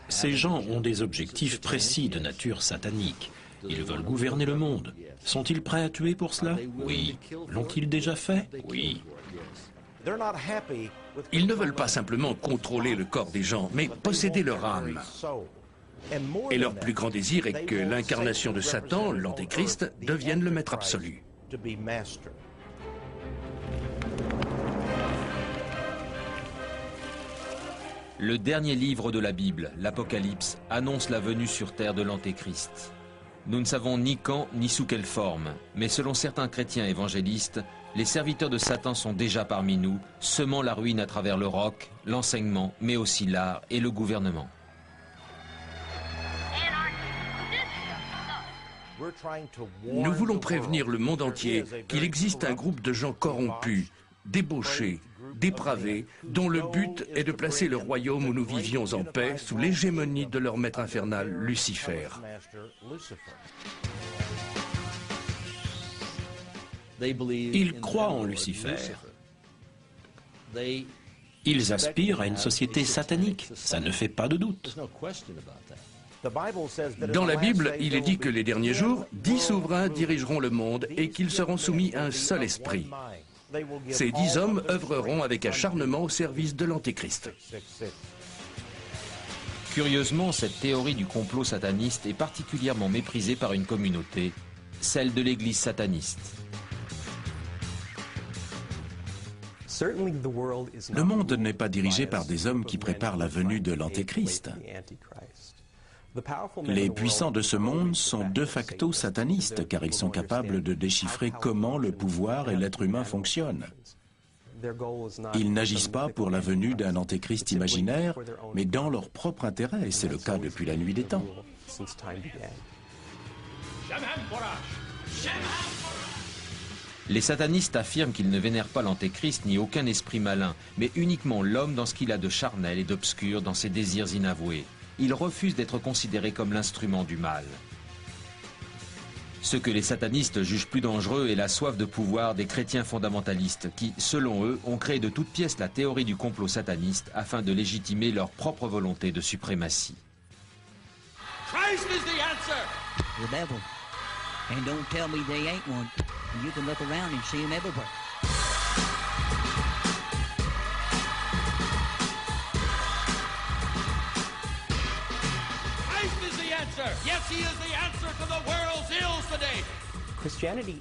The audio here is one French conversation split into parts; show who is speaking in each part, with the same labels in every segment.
Speaker 1: Ces gens ont des objectifs précis de nature satanique. Ils veulent gouverner le monde. Sont-ils prêts à tuer pour cela? Oui. L'ont-ils déjà fait? Oui.
Speaker 2: Ils ne veulent pas simplement contrôler le corps des gens, mais posséder leur âme. Et leur plus grand désir est que l'incarnation de Satan, l'Antéchrist, devienne le maître absolu.
Speaker 3: Le dernier livre de la Bible, l'Apocalypse, annonce la venue sur terre de l'Antéchrist. Nous ne savons ni quand ni sous quelle forme, mais selon certains chrétiens évangélistes, les serviteurs de Satan sont déjà parmi nous, semant la ruine à travers le rock, l'enseignement, mais aussi l'art et le gouvernement.
Speaker 2: Nous voulons prévenir le monde entier qu'il existe un groupe de gens corrompus, débauchés, dépravés, dont le but est de placer le royaume où nous vivions en paix sous l'hégémonie de leur maître infernal, Lucifer.
Speaker 1: Ils croient en Lucifer. Ils aspirent à une société satanique. Ça ne fait pas de doute.
Speaker 2: Dans la Bible, il est dit que les derniers jours, 10 souverains dirigeront le monde et qu'ils seront soumis à un seul esprit. Ces 10 hommes œuvreront avec acharnement au service de l'Antéchrist.
Speaker 3: Curieusement, cette théorie du complot sataniste est particulièrement méprisée par une communauté, celle de l'Église sataniste.
Speaker 4: Le monde n'est pas dirigé par des hommes qui préparent la venue de l'Antéchrist. Les puissants de ce monde sont de facto satanistes car ils sont capables de déchiffrer comment le pouvoir et l'être humain fonctionnent. Ils n'agissent pas pour la venue d'un antéchrist imaginaire, mais dans leur propre intérêt, et c'est le cas depuis la nuit des temps.
Speaker 3: Les satanistes affirment qu'ils ne vénèrent pas l'Antéchrist ni aucun esprit malin, mais uniquement l'homme dans ce qu'il a de charnel et d'obscur dans ses désirs inavoués. Ils refusent d'être considérés comme l'instrument du mal. Ce que les satanistes jugent plus dangereux est la soif de pouvoir des chrétiens fondamentalistes qui, selon eux, ont créé de toutes pièces la théorie du complot sataniste afin de légitimer leur propre volonté de suprématie.
Speaker 5: Christ is the answer.
Speaker 6: The devil. And don't tell me they ain't one. You can look around and see him everywhere.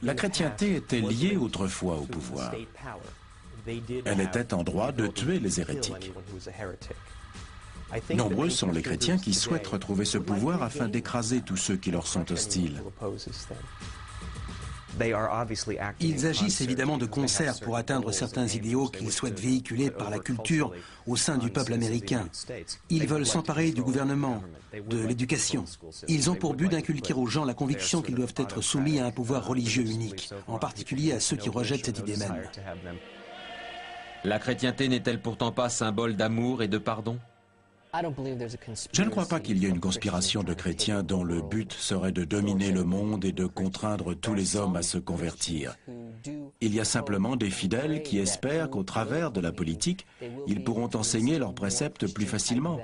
Speaker 4: La chrétienté était liée autrefois au pouvoir. Elle était en droit de tuer les hérétiques. Nombreux sont les chrétiens qui souhaitent retrouver ce pouvoir afin d'écraser tous ceux qui leur sont hostiles.
Speaker 7: Ils agissent évidemment de concert pour atteindre certains idéaux qu'ils souhaitent véhiculer par la culture au sein du peuple américain. Ils veulent s'emparer du gouvernement, de l'éducation. Ils ont pour but d'inculquer aux gens la conviction qu'ils doivent être soumis à un pouvoir religieux unique, en particulier à ceux qui rejettent cette idée même.
Speaker 3: La chrétienté n'est-elle pourtant pas symbole d'amour et de pardon ?
Speaker 4: Je ne crois pas qu'il y ait une conspiration de chrétiens dont le but serait de dominer le monde et de contraindre tous les hommes à se convertir. Il y a simplement des fidèles qui espèrent qu'au travers de la politique, ils pourront enseigner leurs préceptes plus facilement.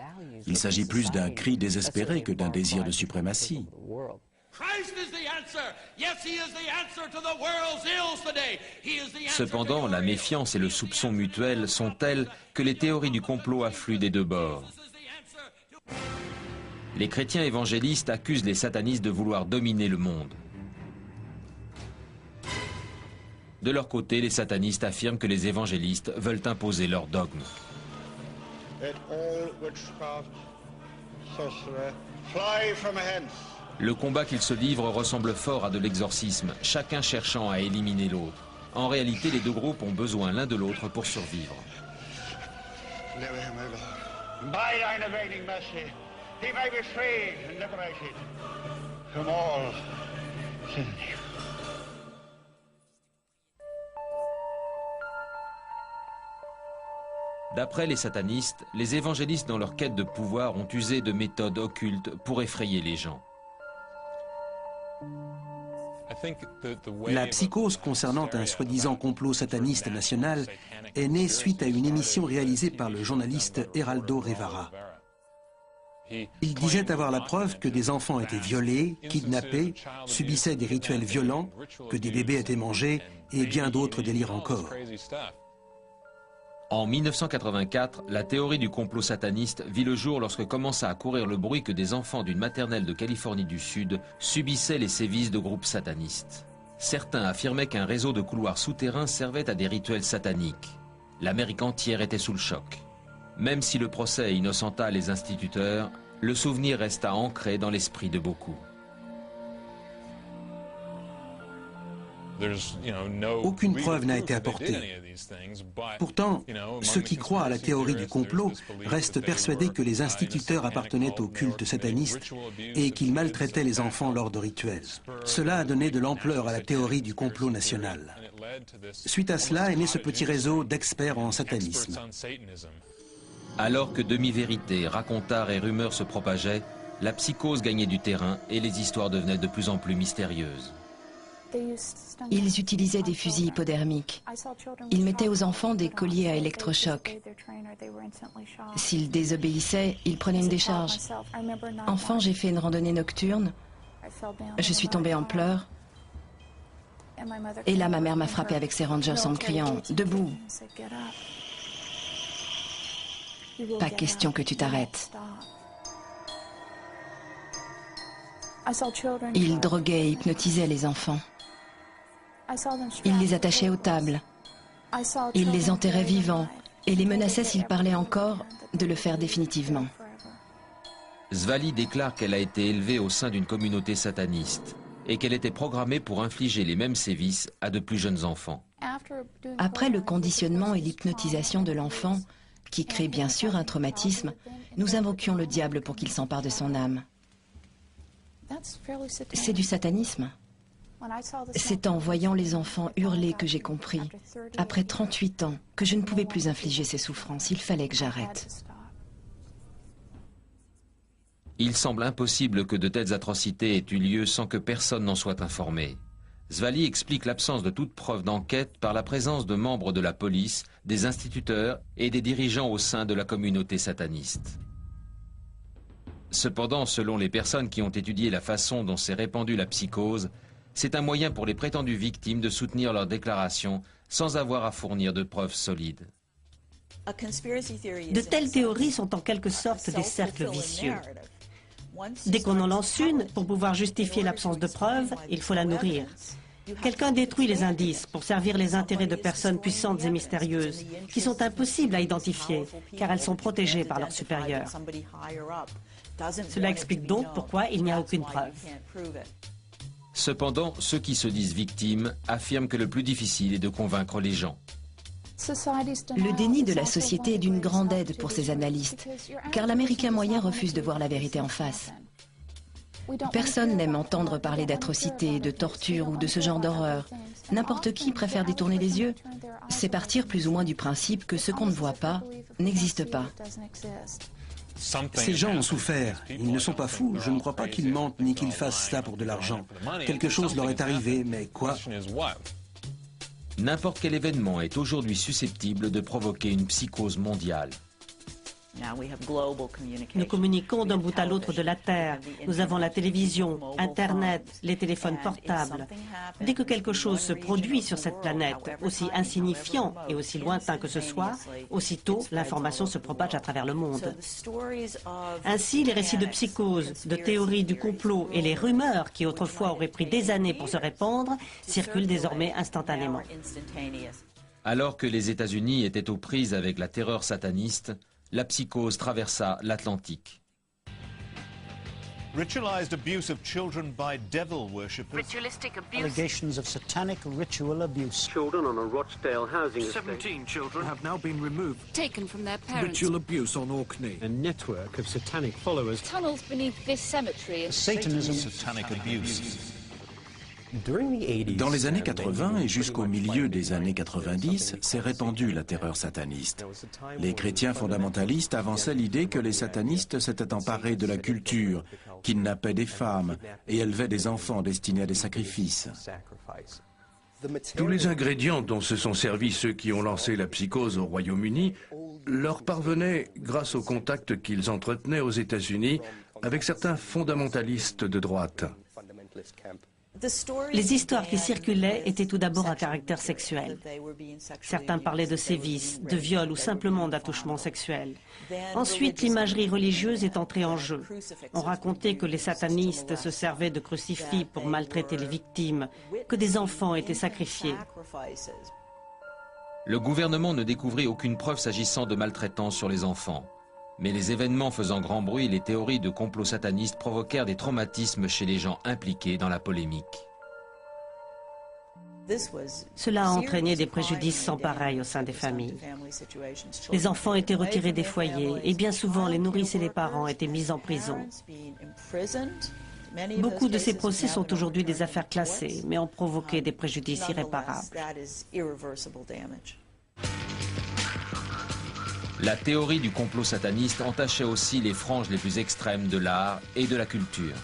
Speaker 4: Il s'agit plus d'un cri désespéré que d'un désir de suprématie.
Speaker 3: Cependant, la méfiance et le soupçon mutuel sont tels que les théories du complot affluent des deux bords. Les chrétiens évangélistes accusent les satanistes de vouloir dominer le monde. De leur côté, les satanistes affirment que les évangélistes veulent imposer leur dogme. Le combat qu'ils se livrent ressemble fort à de l'exorcisme, chacun cherchant à éliminer l'autre. En réalité, les deux groupes ont besoin l'un de l'autre pour survivre. D'après les satanistes, les évangélistes dans leur quête de pouvoir ont usé de méthodes occultes pour effrayer les gens.
Speaker 7: La psychose concernant un soi-disant complot sataniste national est née suite à une émission réalisée par le journaliste Geraldo Rivera. Il disait avoir la preuve que des enfants étaient violés, kidnappés, subissaient des rituels violents, que des bébés étaient mangés et bien d'autres délires encore.
Speaker 3: En 1984, la théorie du complot sataniste vit le jour lorsque commença à courir le bruit que des enfants d'une maternelle de Californie du Sud subissaient les sévices de groupes satanistes. Certains affirmaient qu'un réseau de couloirs souterrains servait à des rituels sataniques. L'Amérique entière était sous le choc. Même si le procès innocenta les instituteurs, le souvenir resta ancré dans l'esprit de beaucoup.
Speaker 7: Aucune preuve n'a été apportée. Pourtant, ceux qui croient à la théorie du complot restent persuadés que les instituteurs appartenaient au culte sataniste et qu'ils maltraitaient les enfants lors de rituels. Cela a donné de l'ampleur à la théorie du complot national. Suite à cela est né ce petit réseau d'experts en satanisme.
Speaker 3: Alors que demi-vérités, racontards et rumeurs se propageaient, la psychose gagnait du terrain et les histoires devenaient de plus en plus mystérieuses.
Speaker 8: Ils utilisaient des fusils hypodermiques. Ils mettaient aux enfants des colliers à électrochoc. S'ils désobéissaient, ils prenaient une décharge. Enfant, j'ai fait une randonnée nocturne. Je suis tombée en pleurs. Et là, ma mère m'a frappée avec ses rangers en me criant « Debout !» Pas question que tu t'arrêtes. Ils droguaient et hypnotisaient les enfants. Ils les attachaient aux tables. Ils les enterraient vivants et les menaçaient s'ils parlaient encore de le faire définitivement.
Speaker 3: Zvali déclare qu'elle a été élevée au sein d'une communauté sataniste et qu'elle était programmée pour infliger les mêmes sévices à de plus jeunes enfants.
Speaker 8: Après le conditionnement et l'hypnotisation de l'enfant, qui crée bien sûr un traumatisme, nous invoquions le diable pour qu'il s'empare de son âme. C'est du satanisme. C'est en voyant les enfants hurler que j'ai compris, après 38 ans, que je ne pouvais plus infliger ces souffrances. Il fallait que j'arrête.
Speaker 3: Il semble impossible que de telles atrocités aient eu lieu sans que personne n'en soit informé. Zvali explique l'absence de toute preuve d'enquête par la présence de membres de la police, des instituteurs et des dirigeants au sein de la communauté sataniste. Cependant, selon les personnes qui ont étudié la façon dont s'est répandue la psychose, c'est un moyen pour les prétendues victimes de soutenir leurs déclarations sans avoir à fournir de preuves solides.
Speaker 9: De telles théories sont en quelque sorte des cercles vicieux. Dès qu'on en lance une, pour pouvoir justifier l'absence de preuves, il faut la nourrir. Quelqu'un détruit les indices pour servir les intérêts de personnes puissantes et mystérieuses, qui sont impossibles à identifier, car elles sont protégées par leurs supérieurs. Cela explique donc pourquoi il n'y a aucune preuve.
Speaker 3: Cependant, ceux qui se disent victimes affirment que le plus difficile est de convaincre les gens.
Speaker 8: Le déni de la société est d'une grande aide pour ces analystes, car l'Américain moyen refuse de voir la vérité en face. Personne n'aime entendre parler d'atrocités, de tortures ou de ce genre d'horreur. N'importe qui préfère détourner les yeux. C'est partir plus ou moins du principe que ce qu'on ne voit pas n'existe pas.
Speaker 7: Ces gens ont souffert. Ils ne sont pas fous. Je ne crois pas qu'ils mentent ni qu'ils fassent ça pour de l'argent. Quelque chose leur est arrivé, mais quoi ?
Speaker 3: N'importe quel événement est aujourd'hui susceptible de provoquer une psychose mondiale.
Speaker 9: Nous communiquons d'un bout à l'autre de la Terre. Nous avons la télévision, Internet, les téléphones portables. Dès que quelque chose se produit sur cette planète, aussi insignifiant et aussi lointain que ce soit, aussitôt l'information se propage à travers le monde. Ainsi, les récits de psychose, de théories du complot et les rumeurs qui autrefois auraient pris des années pour se répandre circulent désormais instantanément.
Speaker 3: Alors que les États-Unis étaient aux prises avec la terreur sataniste, la psychose traversa l'Atlantique.
Speaker 10: Ritualized abuse of children by devil worshippers.
Speaker 11: Ritualistic abuse.
Speaker 12: Allegations of satanic ritual abuse.
Speaker 13: Children on a Rochdale housing estate.
Speaker 14: 17 children have now been removed.
Speaker 11: Taken from their parents.
Speaker 14: Ritual abuse on Orkney.
Speaker 15: A network of satanic followers.
Speaker 11: Tunnels beneath this cemetery.
Speaker 10: Satanism. Satanic abuse.
Speaker 4: Dans les années 80 et jusqu'au milieu des années 90, s'est répandue la terreur sataniste. Les chrétiens fondamentalistes avançaient l'idée que les satanistes s'étaient emparés de la culture, kidnappaient des femmes et élevaient des enfants destinés à des sacrifices.
Speaker 2: Tous les ingrédients dont se sont servis ceux qui ont lancé la psychose au Royaume-Uni leur parvenait grâce aux contacts qu'ils entretenaient aux États-Unis avec certains fondamentalistes de droite.
Speaker 9: Les histoires qui circulaient étaient tout d'abord à caractère sexuel. Certains parlaient de sévices, de viols ou simplement d'attouchements sexuels. Ensuite, l'imagerie religieuse est entrée en jeu. On racontait que les satanistes se servaient de crucifix pour maltraiter les victimes, que des enfants étaient sacrifiés.
Speaker 3: Le gouvernement ne découvrit aucune preuve s'agissant de maltraitance sur les enfants. Mais les événements faisant grand bruit et les théories de complot sataniste provoquèrent des traumatismes chez les gens impliqués dans la polémique.
Speaker 9: Cela a entraîné des préjudices sans pareil au sein des familles. Les enfants étaient retirés des foyers et bien souvent les nourrices et les parents étaient mis en prison. Beaucoup de ces procès sont aujourd'hui des affaires classées, mais ont provoqué des préjudices irréparables.
Speaker 3: La théorie du complot sataniste entachait aussi les franges les plus extrêmes de l'art et de la culture.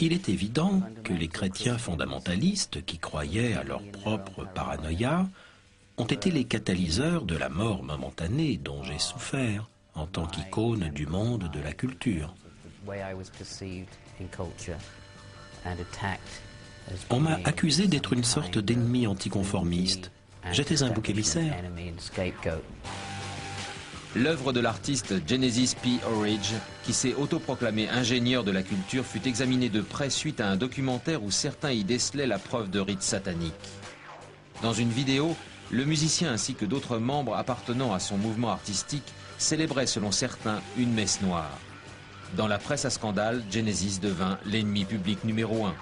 Speaker 1: Il est évident que les chrétiens fondamentalistes qui croyaient à leur propre paranoïa ont été les catalyseurs de la mort momentanée dont j'ai souffert en tant qu'icône du monde de la culture. On m'a accusé d'être une sorte d'ennemi anticonformiste. J'étais un bouc émissaire.
Speaker 3: L'œuvre de l'artiste Genesis P. Orridge, qui s'est autoproclamé ingénieur de la culture, fut examinée de près suite à un documentaire où certains y décelaient la preuve de rites sataniques. Dans une vidéo, le musicien ainsi que d'autres membres appartenant à son mouvement artistique célébraient selon certains une messe noire. Dans la presse à scandale, Genesis devint l'ennemi public numéro 1.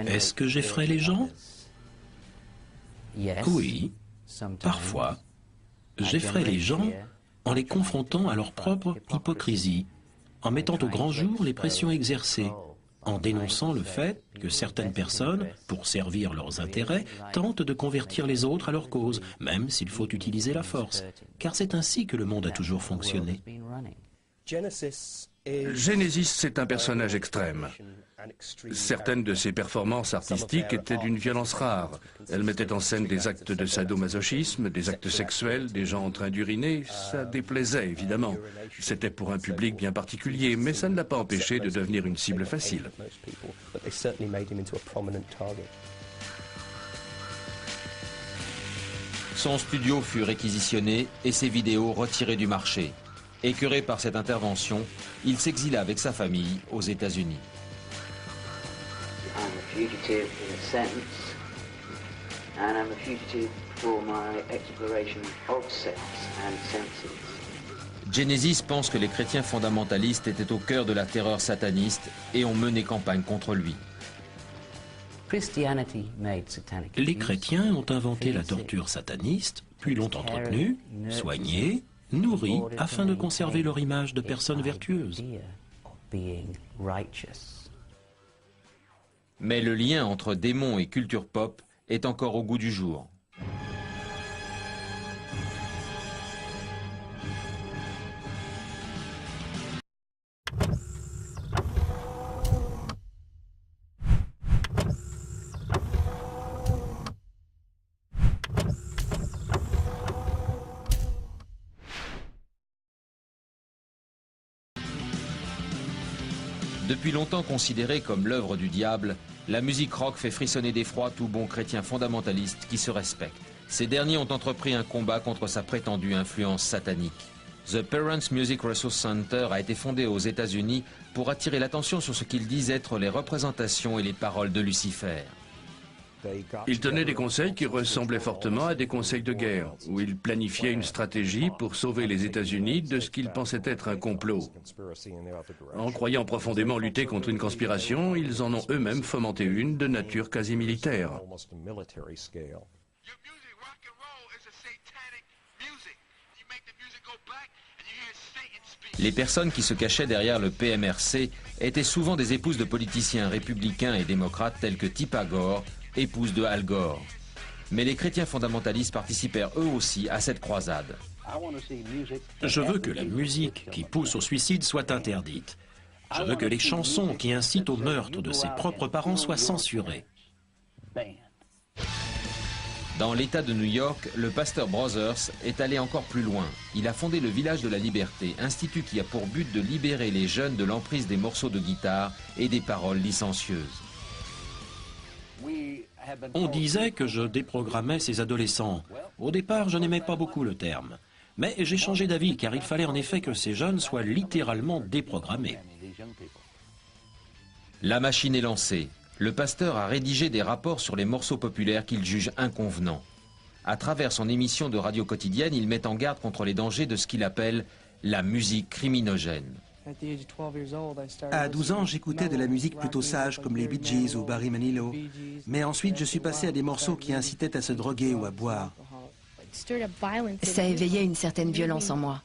Speaker 1: Est-ce que j'effraie les gens? Oui, parfois. J'effraie les gens en les confrontant à leur propre hypocrisie, en mettant au grand jour les pressions exercées, en dénonçant le fait que certaines personnes, pour servir leurs intérêts, tentent de convertir les autres à leur cause, même s'il faut utiliser la force, car c'est ainsi que le monde a toujours fonctionné.
Speaker 2: Genesis, c'est un personnage extrême. Certaines de ses performances artistiques étaient d'une violence rare. Elle mettait en scène des actes de sadomasochisme, des actes sexuels, des gens en train d'uriner. Ça déplaisait, évidemment. C'était pour un public bien particulier, mais ça ne l'a pas empêché de devenir une cible facile.
Speaker 3: Son studio fut réquisitionné et ses vidéos retirées du marché. Écœuré par cette intervention, il s'exila avec sa famille aux États-Unis.
Speaker 16: I'm a fugitive in a sentence, and I'm a fugitive for my exploration of sex and senses.
Speaker 3: Genesis pense que les chrétiens fondamentalistes étaient au cœur de la terreur sataniste et ont mené campagne contre lui.
Speaker 1: Les chrétiens ont inventé la torture sataniste, puis l'ont entretenue, soignée, nourrie, afin de conserver leur image de personnes vertueuses.
Speaker 3: Mais le lien entre démons et culture pop est encore au goût du jour. Depuis longtemps considérée comme l'œuvre du diable, la musique rock fait frissonner d'effroi tout bon chrétien fondamentaliste qui se respecte. Ces derniers ont entrepris un combat contre sa prétendue influence satanique. The Parents Music Resource Center a été fondé aux États-Unis pour attirer l'attention sur ce qu'ils disent être les représentations et les paroles de Lucifer.
Speaker 2: Il tenait des conseils qui ressemblaient fortement à des conseils de guerre, où il planifiait une stratégie pour sauver les États-Unis de ce qu'ils pensaient être un complot. En croyant profondément lutter contre une conspiration, ils en ont eux-mêmes fomenté une de nature quasi militaire.
Speaker 3: Les personnes qui se cachaient derrière le PMRC étaient souvent des épouses de politiciens républicains et démocrates tels que Tippa Gore, épouse de Al Gore. Mais les chrétiens fondamentalistes participèrent eux aussi à cette croisade.
Speaker 1: Je veux que la musique qui pousse au suicide soit interdite. Je veux que les chansons qui incitent au meurtre de ses propres parents soient censurées.
Speaker 3: Dans l'État de New York, le pasteur Brothers est allé encore plus loin. Il a fondé le Village de la Liberté, institut qui a pour but de libérer les jeunes de l'emprise des morceaux de guitare et des paroles licencieuses.
Speaker 1: On disait que je déprogrammais ces adolescents. Au départ, je n'aimais pas beaucoup le terme. Mais j'ai changé d'avis car il fallait en effet que ces jeunes soient littéralement déprogrammés.
Speaker 3: La machine est lancée. Le pasteur a rédigé des rapports sur les morceaux populaires qu'il juge inconvenants. À travers son émission de radio quotidienne, il met en garde contre les dangers de ce qu'il appelle la musique criminogène.
Speaker 7: À 12 ans, j'écoutais de la musique plutôt sage comme les Bee Gees ou Barry Manilow. Mais ensuite, je suis passé à des morceaux qui incitaient à se droguer ou à boire.
Speaker 8: Ça éveillait une certaine violence en moi.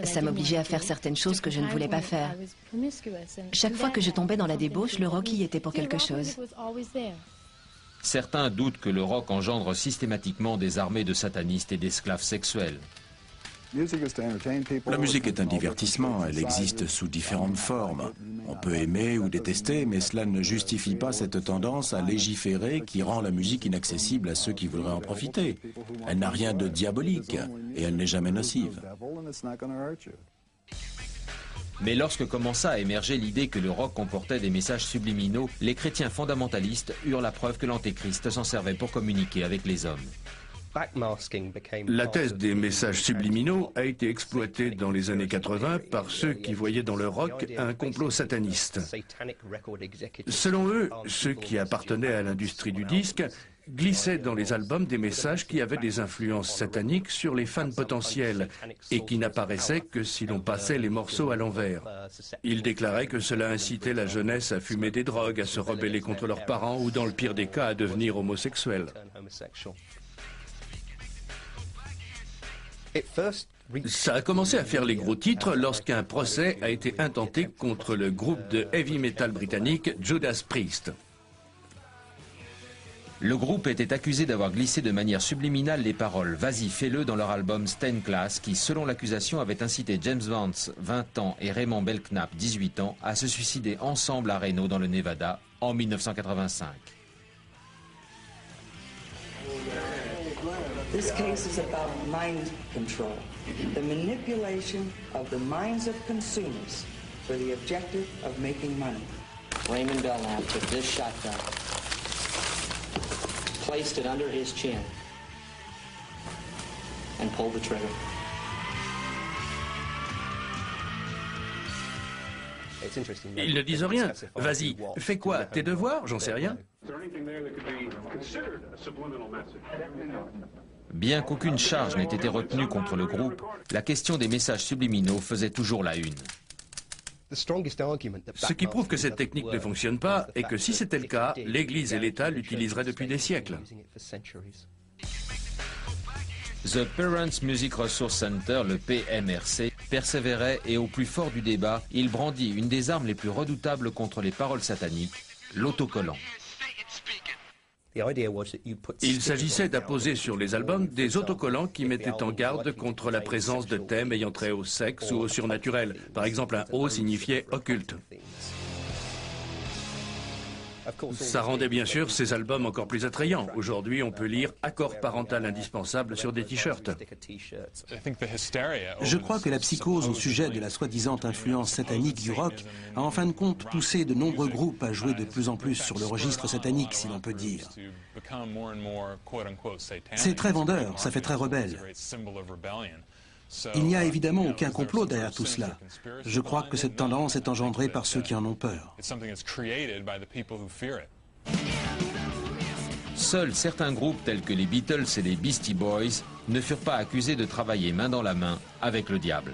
Speaker 8: Ça m'obligeait à faire certaines choses que je ne voulais pas faire. Chaque fois que je tombais dans la débauche, le rock y était pour quelque chose.
Speaker 3: Certains doutent que le rock engendre systématiquement des armées de satanistes et d'esclaves sexuels.
Speaker 4: La musique est un divertissement, elle existe sous différentes formes. On peut aimer ou détester, mais cela ne justifie pas cette tendance à légiférer qui rend la musique inaccessible à ceux qui voudraient en profiter. Elle n'a rien de diabolique et elle n'est jamais nocive.
Speaker 3: Mais lorsque commença à émerger l'idée que le rock comportait des messages subliminaux, les chrétiens fondamentalistes eurent la preuve que l'antéchrist s'en servait pour communiquer avec les hommes.
Speaker 2: La thèse des messages subliminaux a été exploitée dans les années 80 par ceux qui voyaient dans le rock un complot sataniste. Selon eux, ceux qui appartenaient à l'industrie du disque glissaient dans les albums des messages qui avaient des influences sataniques sur les fans potentiels et qui n'apparaissaient que si l'on passait les morceaux à l'envers. Ils déclaraient que cela incitait la jeunesse à fumer des drogues, à se rebeller contre leurs parents ou dans le pire des cas à devenir homosexuels. Ça a commencé à faire les gros titres lorsqu'un procès a été intenté contre le groupe de heavy metal britannique Judas Priest.
Speaker 3: Le groupe était accusé d'avoir glissé de manière subliminale les paroles « Vas-y, fais-le » dans leur album Stained Glass qui, selon l'accusation, avait incité James Vance, 20 ans, et Raymond Belknap, 18 ans, à se suicider ensemble à Reno, dans le Nevada, en 1985.
Speaker 17: This case is about mind control, the manipulation of the minds of consumers for the objective of making money.
Speaker 16: Raymond Belknap took this shotgun, placed it under his chin, and pulled the trigger.
Speaker 2: Ils ne disent rien. Vas-y, fais quoi? Tes devoirs? J'en sais rien.
Speaker 3: Bien qu'aucune charge n'ait été retenue contre le groupe, la question des messages subliminaux faisait toujours la une.
Speaker 2: Ce qui prouve que cette technique ne fonctionne pas est que si c'était le cas, l'Église et l'État l'utiliseraient depuis des siècles.
Speaker 3: The Parents Music Resource Center, le PMRC, persévérait et au plus fort du débat, il brandit une des armes les plus redoutables contre les paroles sataniques, l'autocollant.
Speaker 2: Il s'agissait d'apposer sur les albums des autocollants qui mettaient en garde contre la présence de thèmes ayant trait au sexe ou au surnaturel. Par exemple, un O signifiait occulte. Ça rendait bien sûr ces albums encore plus attrayants. Aujourd'hui, on peut lire « Accord parental indispensable » sur des t-shirts.
Speaker 7: Je crois que la psychose au sujet de la soi-disant influence satanique du rock a en fin de compte poussé de nombreux groupes à jouer de plus en plus sur le registre satanique, si l'on peut dire. C'est très vendeur, ça fait très rebelle. Il n'y a évidemment aucun complot derrière tout cela. Je crois que cette tendance est engendrée par ceux qui en ont peur.
Speaker 3: Seuls certains groupes tels que les Beatles et les Beastie Boys ne furent pas accusés de travailler main dans la main avec le diable.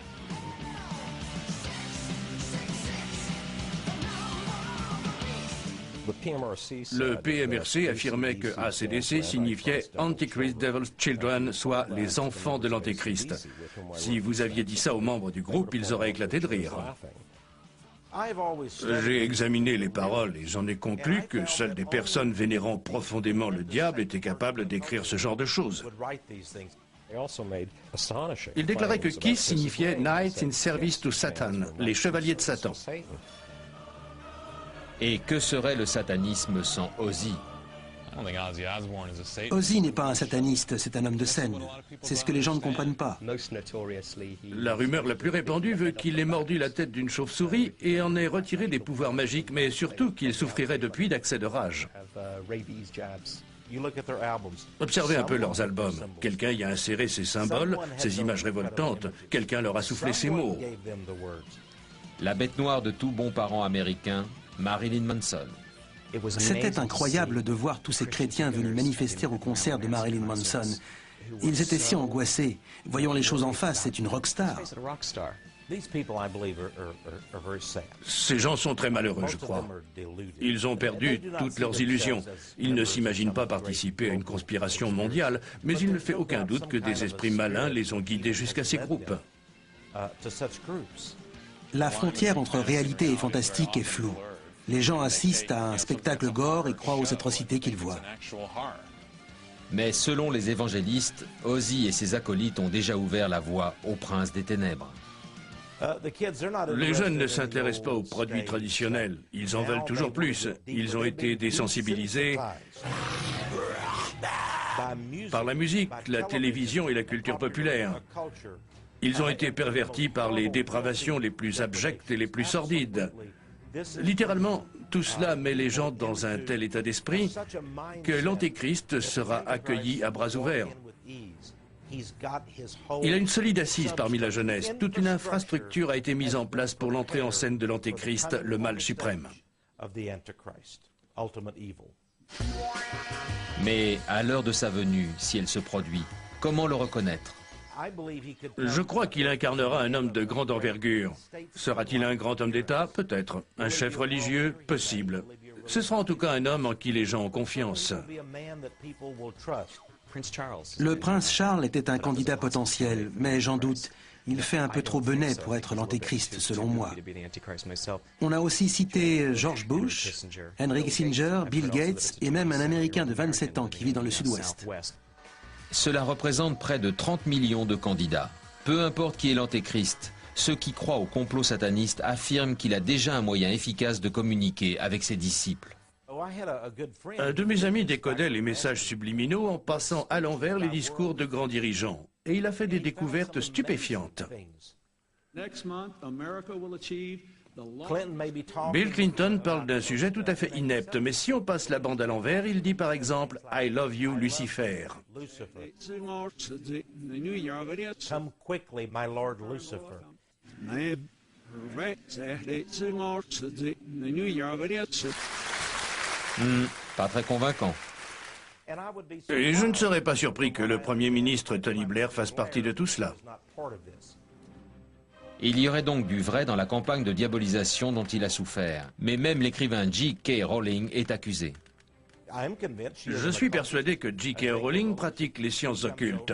Speaker 2: Le PMRC affirmait que ACDC signifiait Antichrist Devil's Children, soit les enfants de l'Antéchrist. Si vous aviez dit ça aux membres du groupe, ils auraient éclaté de rire. J'ai examiné les paroles et j'en ai conclu que seules des personnes vénérant profondément le diable étaient capables d'écrire ce genre de choses. Il déclarait que Kiss signifiait Knights in Service to Satan, les chevaliers de Satan.
Speaker 3: Et que serait le satanisme sans Ozzy?
Speaker 7: Ozzy n'est pas un sataniste, c'est un homme de scène. C'est ce que les gens ne comprennent pas.
Speaker 2: La rumeur la plus répandue veut qu'il ait mordu la tête d'une chauve-souris et en ait retiré des pouvoirs magiques, mais surtout qu'il souffrirait depuis d'accès de rage. Observez un peu leurs albums. Quelqu'un y a inséré ces symboles, ces images révoltantes. Quelqu'un leur a soufflé ces mots.
Speaker 3: La bête noire de tout bon parent américain, Marilyn Manson.
Speaker 7: C'était incroyable de voir tous ces chrétiens venus manifester au concert de Marilyn Manson. Ils étaient si angoissés. Voyons les choses en face, c'est une rockstar.
Speaker 2: Ces gens sont très malheureux, je crois. Ils ont perdu toutes leurs illusions. Ils ne s'imaginent pas participer à une conspiration mondiale, mais il ne fait aucun doute que des esprits malins les ont guidés jusqu'à ces groupes.
Speaker 7: La frontière entre réalité et fantastique est floue. Les gens assistent à un spectacle gore et croient aux atrocités qu'ils voient.
Speaker 3: Mais selon les évangélistes, Ozzy et ses acolytes ont déjà ouvert la voie au prince des ténèbres.
Speaker 2: Les jeunes ne s'intéressent pas aux produits traditionnels. Ils en veulent toujours plus. Ils ont été désensibilisés par la musique, la télévision et la culture populaire. Ils ont été pervertis par les dépravations les plus abjectes et les plus sordides. Littéralement, tout cela met les gens dans un tel état d'esprit que l'Antéchrist sera accueilli à bras ouverts. Il a une solide assise parmi la jeunesse. Toute une infrastructure a été mise en place pour l'entrée en scène de l'Antéchrist, le mal suprême.
Speaker 3: Mais à l'heure de sa venue, si elle se produit, comment le reconnaître ?
Speaker 2: Je crois qu'il incarnera un homme de grande envergure. Sera-t-il un grand homme d'État? Peut-être. Un chef religieux? Possible. Ce sera en tout cas un homme en qui les gens ont confiance.
Speaker 7: Le prince Charles était un candidat potentiel, mais j'en doute. Il fait un peu trop benet pour être l'antéchrist, selon moi. On a aussi cité George Bush, Henry Kissinger, Bill Gates et même un Américain de 27 ans qui vit dans le sud-ouest.
Speaker 3: Cela représente près de 30 millions de candidats. Peu importe qui est l'antéchrist, ceux qui croient au complot sataniste affirment qu'il a déjà un moyen efficace de communiquer avec ses disciples.
Speaker 2: Un de mes amis décodait les messages subliminaux en passant à l'envers les discours de grands dirigeants. Et il a fait des découvertes stupéfiantes. Bill Clinton parle d'un sujet tout à fait inepte, mais si on passe la bande à l'envers, il dit par exemple « I love you, Lucifer ».
Speaker 12: Come quickly, my Lord Lucifer.
Speaker 3: Pas très convaincant.
Speaker 2: Et je ne serais pas surpris que le Premier ministre Tony Blair fasse partie de tout cela.
Speaker 3: Il y aurait donc du vrai dans la campagne de diabolisation dont il a souffert. Mais même l'écrivain J.K. Rowling est accusé.
Speaker 2: Je suis persuadé que J.K. Rowling pratique les sciences occultes.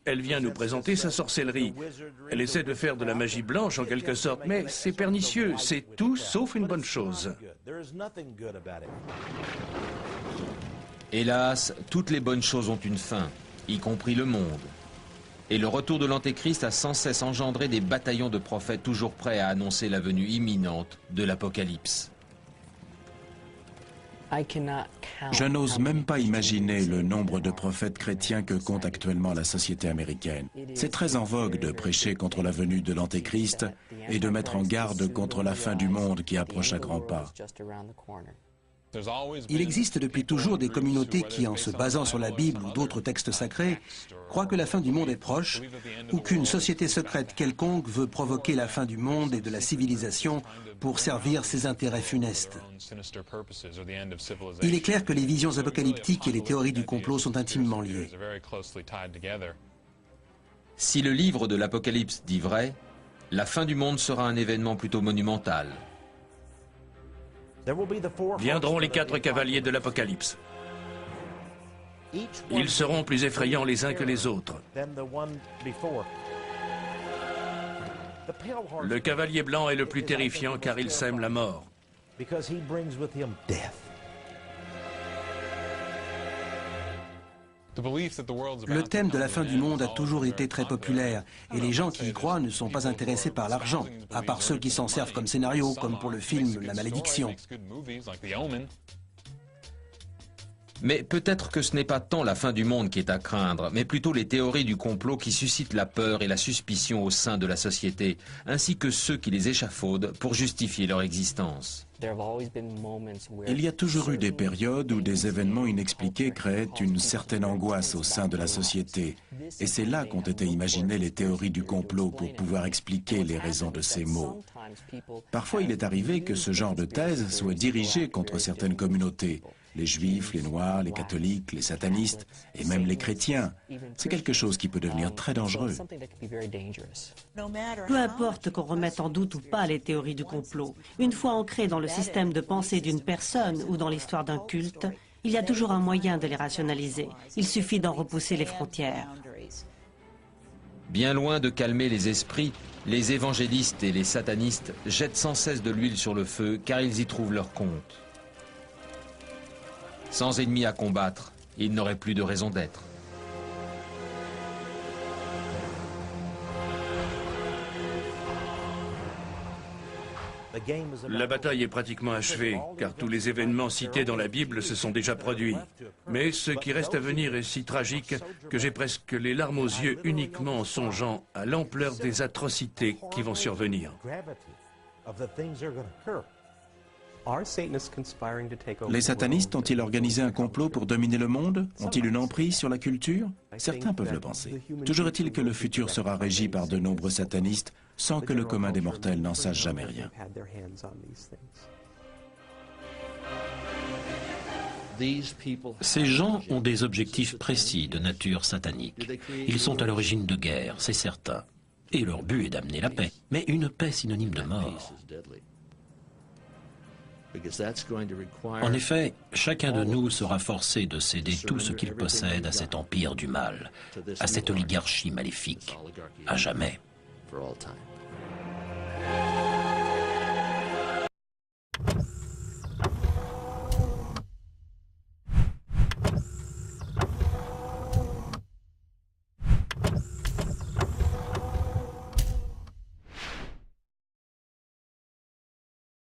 Speaker 2: Elle vient nous présenter sa sorcellerie. Elle essaie de faire de la magie blanche en quelque sorte, mais c'est pernicieux, c'est tout sauf une bonne chose.
Speaker 3: Hélas, toutes les bonnes choses ont une fin, y compris le monde. Et le retour de l'Antéchrist a sans cesse engendré des bataillons de prophètes toujours prêts à annoncer la venue imminente de l'Apocalypse.
Speaker 4: Je n'ose même pas imaginer le nombre de prophètes chrétiens que compte actuellement la société américaine. C'est très en vogue de prêcher contre la venue de l'Antéchrist et de mettre en garde contre la fin du monde qui approche à grands pas.
Speaker 7: Il existe depuis toujours des communautés qui, en se basant sur la Bible ou d'autres textes sacrés, croient que la fin du monde est proche ou qu'une société secrète quelconque veut provoquer la fin du monde et de la civilisation pour servir ses intérêts funestes. Il est clair que les visions apocalyptiques et les théories du complot sont intimement liées.
Speaker 3: Si le livre de l'Apocalypse dit vrai, la fin du monde sera un événement plutôt monumental.
Speaker 2: Viendront les 4 cavaliers de l'Apocalypse. Ils seront plus effrayants les uns que les autres. Le cavalier blanc est le plus terrifiant car il sème la mort.
Speaker 7: Le thème de la fin du monde a toujours été très populaire et les gens qui y croient ne sont pas intéressés par l'argent, à part ceux qui s'en servent comme scénario, comme pour le film La Malédiction.
Speaker 3: Mais peut-être que ce n'est pas tant la fin du monde qui est à craindre, mais plutôt les théories du complot qui suscitent la peur et la suspicion au sein de la société, ainsi que ceux qui les échafaudent pour justifier leur existence.
Speaker 4: Il y a toujours eu des périodes où des événements inexpliqués créaient une certaine angoisse au sein de la société. Et c'est là qu'ont été imaginées les théories du complot pour pouvoir expliquer les raisons de ces maux. Parfois, il est arrivé que ce genre de thèse soit dirigé contre certaines communautés. Les juifs, les noirs, les catholiques, les satanistes et même les chrétiens. C'est quelque chose qui peut devenir très dangereux.
Speaker 9: Peu importe qu'on remette en doute ou pas les théories du complot, une fois ancrées dans le système de pensée d'une personne ou dans l'histoire d'un culte, il y a toujours un moyen de les rationaliser. Il suffit d'en repousser les frontières.
Speaker 3: Bien loin de calmer les esprits, les évangélistes et les satanistes jettent sans cesse de l'huile sur le feu car ils y trouvent leur compte. Sans ennemis à combattre, il n'aurait plus de raison d'être.
Speaker 2: La bataille est pratiquement achevée, car tous les événements cités dans la Bible se sont déjà produits. Mais ce qui reste à venir est si tragique que j'ai presque les larmes aux yeux uniquement en songeant à l'ampleur des atrocités qui vont survenir.
Speaker 4: Les satanistes ont-ils organisé un complot pour dominer le monde? Ont-ils une emprise sur la culture? Certains peuvent le penser. Toujours est-il que le futur sera régi par de nombreux satanistes sans que le commun des mortels n'en sache jamais rien.
Speaker 1: Ces gens ont des objectifs précis de nature satanique. Ils sont à l'origine de guerres, c'est certain. Et leur but est d'amener la paix. Mais une paix synonyme de mort. En effet, chacun de nous sera forcé de céder tout ce qu'il possède à cet empire du mal, à cette oligarchie maléfique, à jamais.